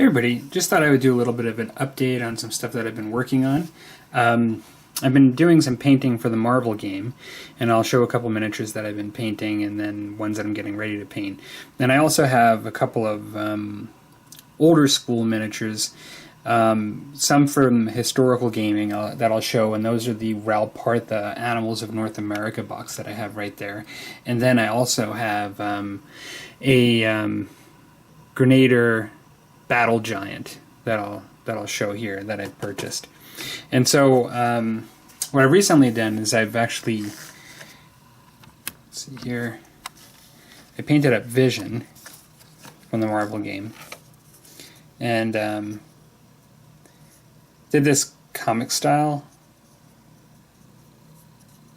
Everybody, just thought I would do a little bit of an update on some stuff that I've been working on. I've been doing some painting for the Marvel game, and I'll show a couple miniatures that I've been painting and then ones that I'm getting ready to paint. And I also have a couple of older school miniatures, some from historical gaming that I'll show, and those are the Ralph Partha Animals of North America box that I have right there. And then I also have a Grenadier Battle Giant that I'll show here that I've purchased. And so what I've recently done is I've actually, let's see here, I painted up Vision from the Marvel game and did this comic style.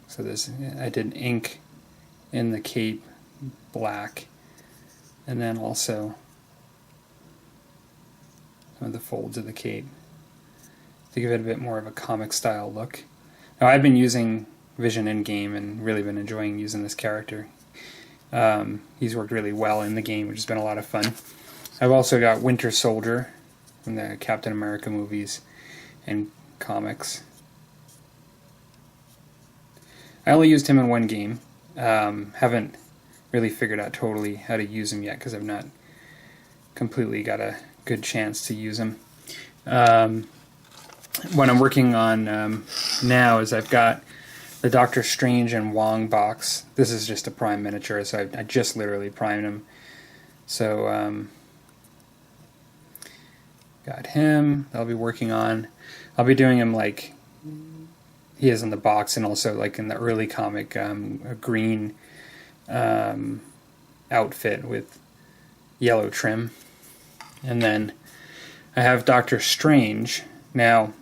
So this, I did ink in the cape black, and then also some of the folds of the cape to give it a bit more of a comic style look. Now I've been using Vision in game and really been enjoying using this character. He's worked really well in the game, which has been a lot of fun. I've also got Winter Soldier from the Captain America movies and comics. I only used him in one game. Haven't really figured out totally how to use him yet because I've not completely got a good chance to use him. What I'm working on now is I've got the Doctor Strange and Wong box. This is just a prime miniature, so I just literally primed him. So got him. I'll be working on. I'll be doing him like he is in the box, and also like in the early comic, a green outfit with yellow trim. And then I have Doctor Strange. Now,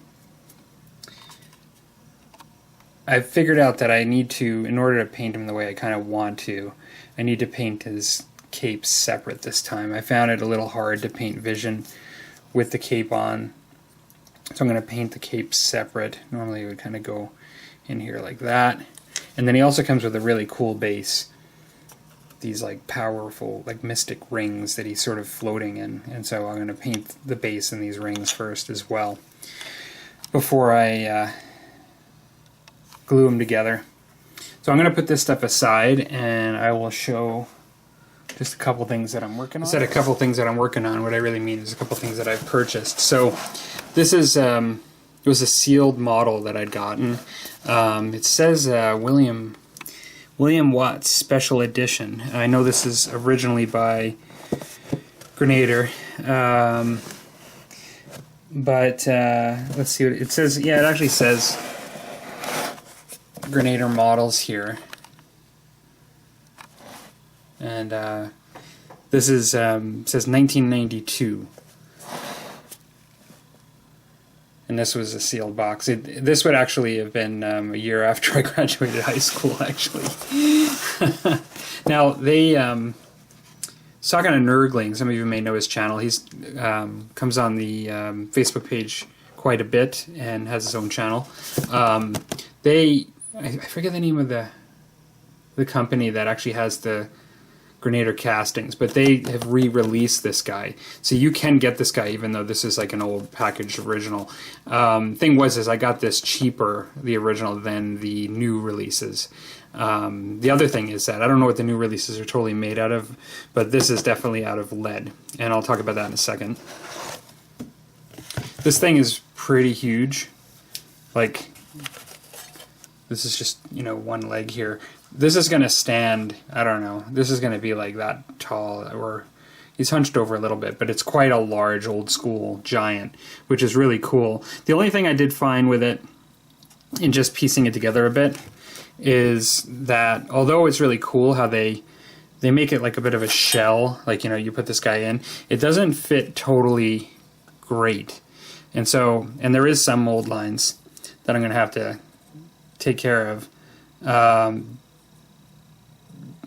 I've figured out that I need to, in order to paint him the way I kind of want to, I need to paint his cape separate this time. I found it a little hard to paint Vision with the cape on, so I'm going to paint the cape separate. Normally it would kind of go in here like that. And then he also comes with a really cool base. These like powerful like mystic rings that he's sort of floating in, and so I'm going to paint the base in these rings first as well before I glue them together. So I'm going to put this stuff aside and I will show just a couple things that I'm working on. I said a couple things that I'm working on. What I really mean is a couple things that I've purchased. So this is it was a sealed model that I'd gotten. It says William Watts Special Edition. I know this is originally by Grenadier, but let's see what it says. Yeah, it actually says Grenadier models here, and this is says 1992. And this was a sealed box. This would actually have been a year after I graduated high school, actually. Now, they... talking to Nurgling, some of you may know his channel. He's comes on the Facebook page quite a bit and has his own channel. I forget the name of the company that actually has the Grenadier castings, but they have re-released this guy, so you can get this guy even though this is like an old packaged original. Thing was I got this cheaper, the original, than the new releases. The other thing is that I don't know what the new releases are totally made out of, but this is definitely out of lead, and I'll talk about that in a second. This thing is pretty huge. Like, this is just, you know, one leg here. This is going to stand, I don't know, this is going to be like that tall, or he's hunched over a little bit, but it's quite a large old school giant, which is really cool. The only thing I did find with it, in just piecing it together a bit, is that although it's really cool how they they make it like a bit of a shell, like, you know, you put this guy in. It doesn't fit totally great. And so, and there is some mold lines that I'm going to have to take care of,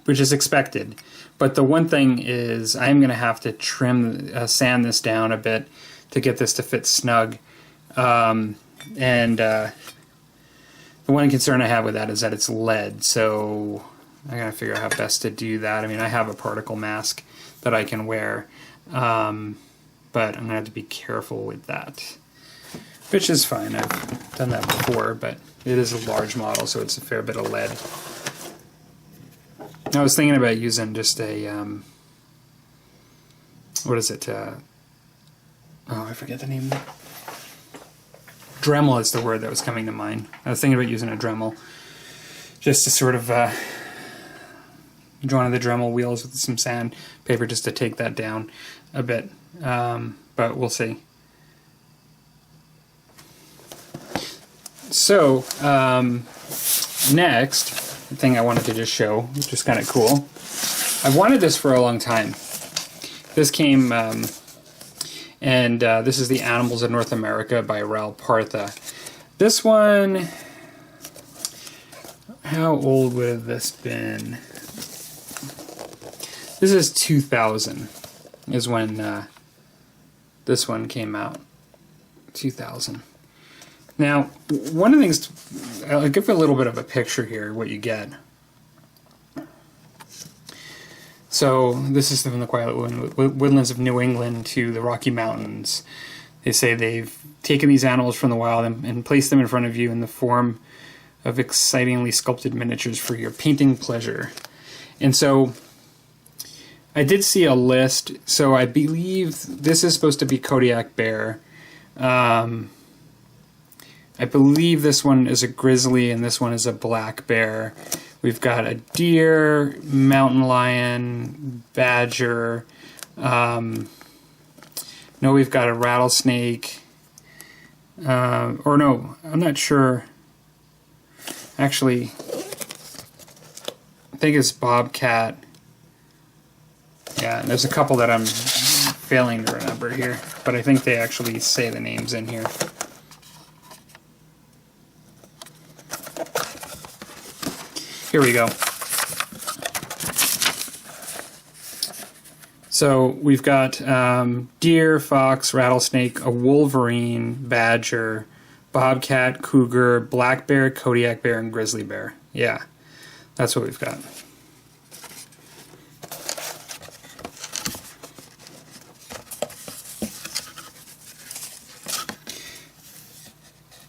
which is expected. But the one thing is I'm going to have to sand this down a bit to get this to fit snug. The one concern I have with that is that it's lead, so I gotta figure out how best to do that. I mean, I have a particle mask that I can wear, but I'm gonna have to be careful with that, which is fine. I've done that before, but it is a large model, so it's a fair bit of lead. I was thinking about using just a, what is it? Oh, I forget the name. Dremel is the word that was coming to mind. I was thinking about using a Dremel just to sort of draw on the Dremel wheels with some sandpaper just to take that down a bit. But we'll see. So, next thing I wanted to just show, which is kind of cool. I've wanted this for a long time. This came... and this is The Animals of North America by Raul Partha. This one, how old would have this been? This is 2000 is when this one came out. 2000. Now, one of the things, I'll give you a little bit of a picture here, what you get. So this is from the quiet woodlands of New England to the Rocky Mountains. They say they've taken these animals from the wild and placed them in front of you in the form of excitingly sculpted miniatures for your painting pleasure. And so I did see a list. So I believe this is supposed to be Kodiak bear. I believe this one is a grizzly and this one is a black bear. We've got a deer, mountain lion, badger. No, we've got a rattlesnake. Or no, I'm not sure. Actually, I think it's bobcat. Yeah, and there's a couple that I'm failing to remember here, but I think they actually say the names in here. Here we go. So we've got deer, fox, rattlesnake, a wolverine, badger, bobcat, cougar, black bear, Kodiak bear, and grizzly bear. Yeah, that's what we've got.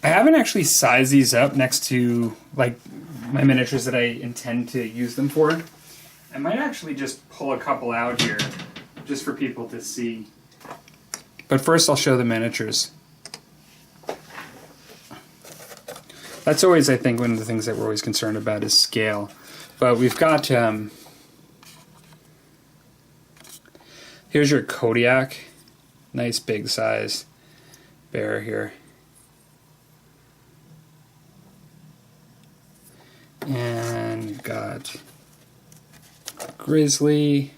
I haven't actually sized these up next to like my miniatures that I intend to use them for. I might actually just pull a couple out here just for people to see. But first I'll show the miniatures. That's always, I think, one of the things that we're always concerned about is scale. But we've got, here's your Kodiak. Nice big size bear here. And we've got grizzly.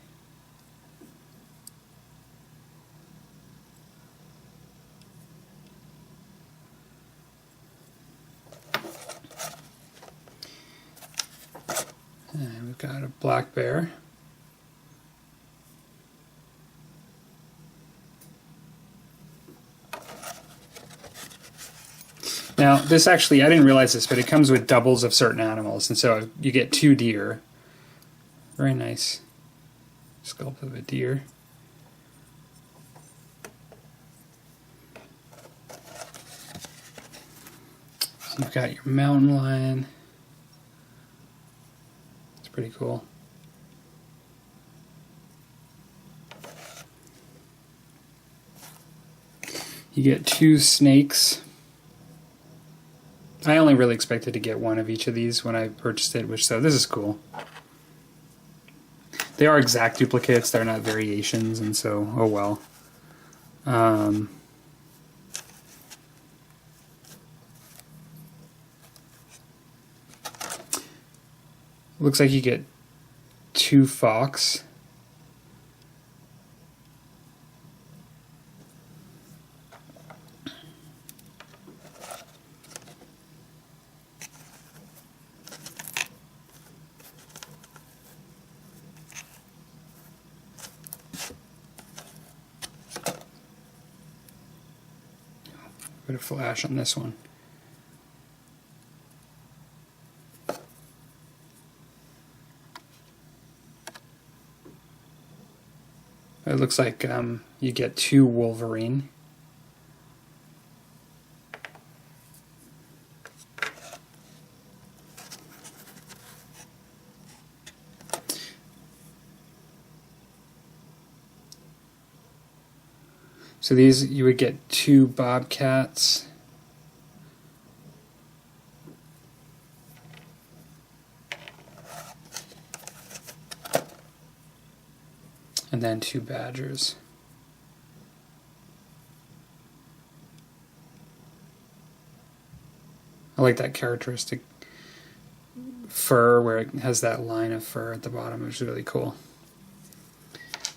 And we've got a black bear. Now, this actually, I didn't realize this, but it comes with doubles of certain animals, and so you get 2 deer. Very nice sculpt of a deer. So you've got your mountain lion. It's pretty cool. You get 2 snakes. I only really expected to get 1 of each of these when I purchased it, so this is cool. They are exact duplicates, they're not variations, and so, oh well. Looks like you get 2 fox. Put a flash on this one. It looks like you get 2 Wolverine. So these, you would get 2 Bobcats. And then 2 Badgers. I like that characteristic fur where it has that line of fur at the bottom, which is really cool.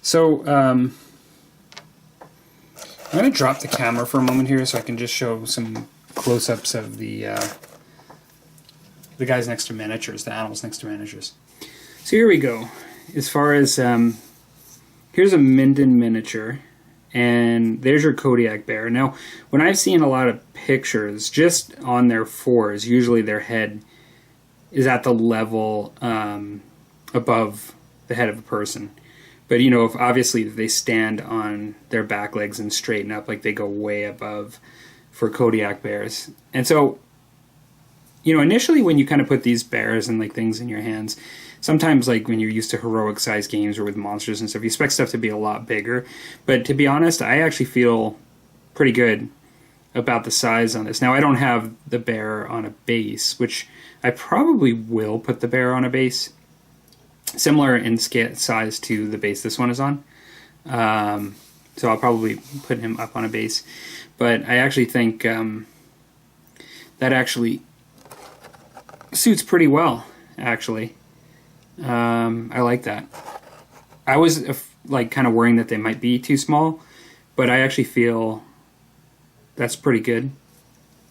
So, I'm going to drop the camera for a moment here so I can just show some close-ups of the guys next to miniatures, the animals next to miniatures. So here we go. As far as, here's a Minden miniature, and there's your Kodiak bear. Now, when I've seen a lot of pictures, just on their fours, usually their head is at the level above the head of a person. But, you know, if obviously they stand on their back legs and straighten up, like they go way above for Kodiak bears. And so, you know, initially when you kind of put these bears and like things in your hands, sometimes like when you're used to heroic size games or with monsters and stuff, you expect stuff to be a lot bigger. But to be honest, I actually feel pretty good about the size on this. Now, I don't have the bear on a base, which I probably will put the bear on a base. Similar in size to the base this one is on. So I'll probably put him up on a base. But I actually think that actually suits pretty well, actually. I like that. I was like kind of worrying that they might be too small, but I actually feel that's pretty good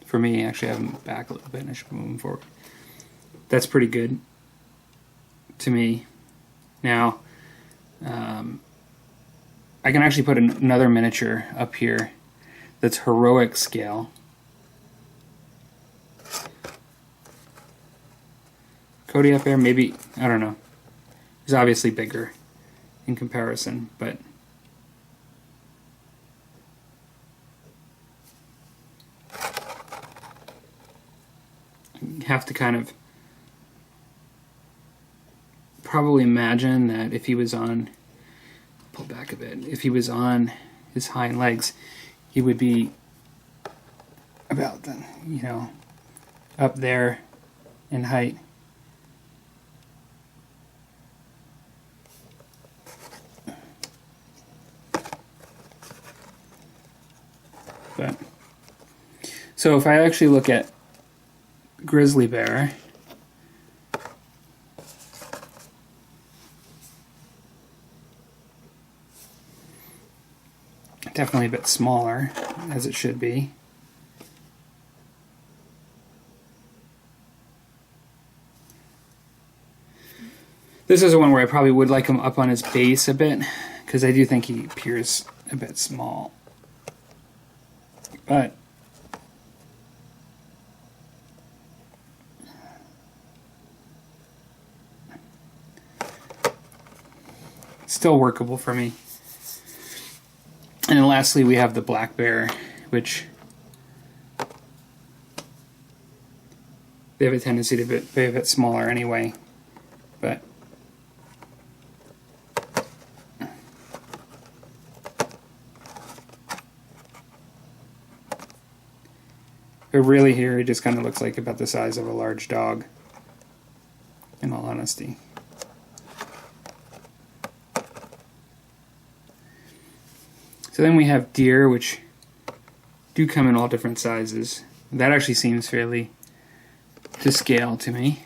for me. Actually, I have him back a little bit and I should move him forward. That's pretty good to me. Now, I can actually put another miniature up here that's heroic scale. Kodiak bear, maybe, I don't know. He's obviously bigger in comparison, but you have to kind of probably imagine that if he was on, pull back a bit, if he was on his hind legs, he would be about, you know, up there in height. But so if I actually look at grizzly bear, definitely a bit smaller, as it should be. This is one where I probably would like him up on his base a bit, because I do think he appears a bit small. But still workable for me. And then lastly, we have the black bear, which they have a tendency to be a bit smaller anyway. But really here, it just kind of looks like about the size of a large dog, in all honesty. So then we have deer, which do come in all different sizes. That actually seems fairly to scale to me.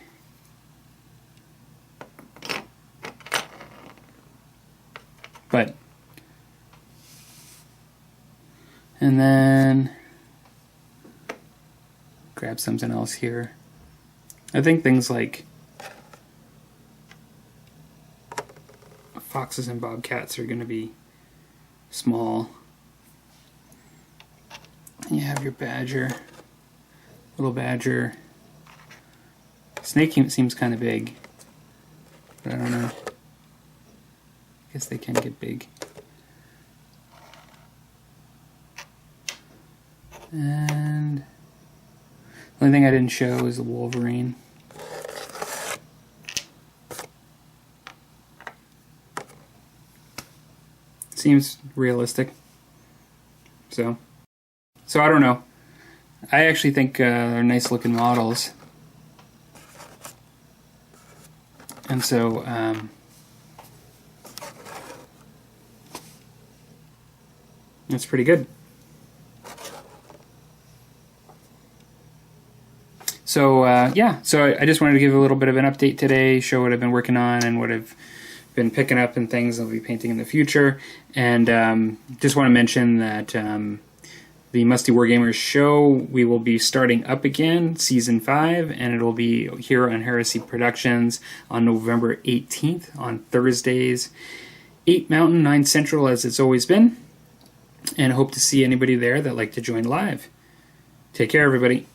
And then grab something else here. I think things like foxes and bobcats are going to be small. And you have your badger, little badger. Snake seems kind of big, but I don't know. I guess they can get big. And the only thing I didn't show is the wolverine. Seems realistic. So I don't know. I actually think they're nice looking models. And so that's pretty good. So yeah, so I just wanted to give a little bit of an update today, show what I've been working on and what I've been picking up and things I'll be painting in the future. And just want to mention that the Musty Wargamers show, we will be starting up again, Season 5, and it'll be here on Heresy Productions on November 18th on Thursdays, 8 Mountain, 9 Central, as it's always been. And hope to see anybody there that'd like to join live. Take care, everybody.